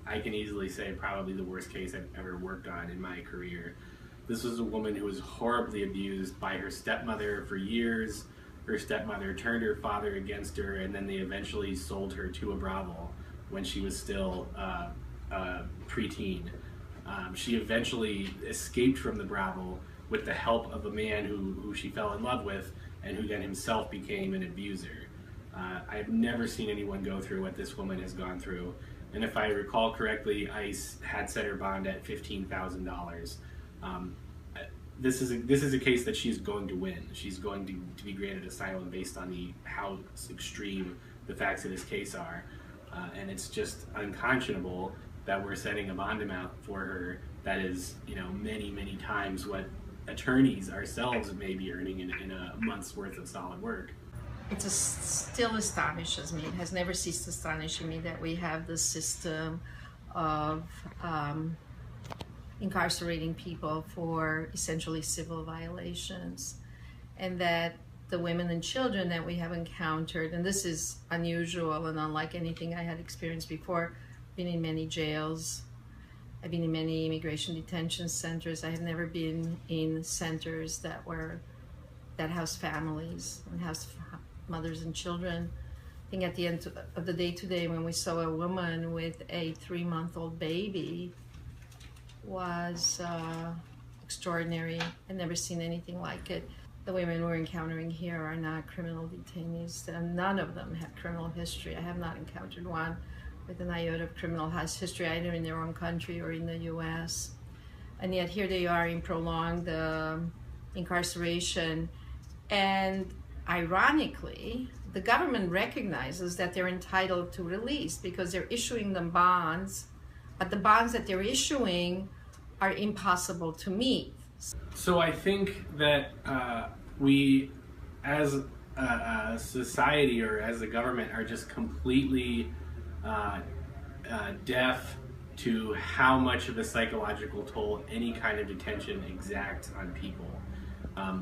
I can easily say probably the worst case I've ever worked on in my career. This was a woman who was horribly abused by her stepmother for years. Her stepmother turned her father against her, and then they eventually sold her to a brothel when she was still preteen. She eventually escaped from the brothel with the help of a man who she fell in love with, and who then himself became an abuser. I've never seen anyone go through what this woman has gone through, and if I recall correctly, ICE had set her bond at $15,000. This is a case that she's going to win. She's going to be granted asylum based on how extreme the facts of this case are, and it's just unconscionable that we're setting a bond amount for her that is, many times what attorneys ourselves may be earning in a month's worth of solid work. It still astonishes me. It has never ceased astonishing me that we have this system of incarcerating people for essentially civil violations, and that the women and children that we have encountered, and this is unusual and unlike anything I had experienced before. Been in many jails, I've been in many immigration detention centers. I have never been in centers that house families and house mothers and children. I think at the end of the day today, when we saw a woman with a 3-month-old baby, was extraordinary. I've never seen anything like it. The women we're encountering here are not criminal detainees, and none of them have criminal history. I have not encountered one with an iota of criminal history, either in their own country or in the US. And yet here they are in prolonged incarceration. And ironically, the government recognizes that they're entitled to release because they're issuing them bonds, but the bonds that they're issuing are impossible to meet. So I think that we, as a society or as a government, are just completely deaf to how much of a psychological toll any kind of detention exacts on people.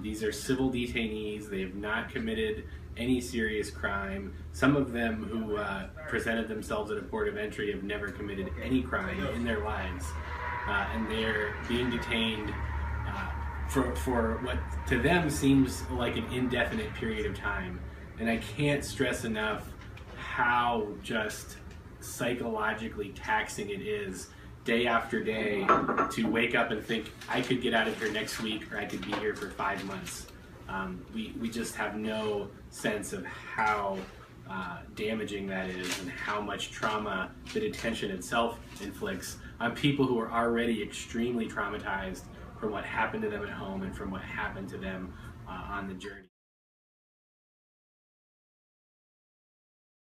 These are civil detainees. They have not committed any serious crime. Some of them who presented themselves at a port of entry have never committed any crime in their lives, and they're being detained for what to them seems like an indefinite period of time. And I can't stress enough how just psychologically taxing it is day after day to wake up and think, I could get out of here next week, or I could be here for 5 months. We just have no sense of how damaging that is, and how much trauma the detention itself inflicts on people who are already extremely traumatized from what happened to them at home and from what happened to them on the journey.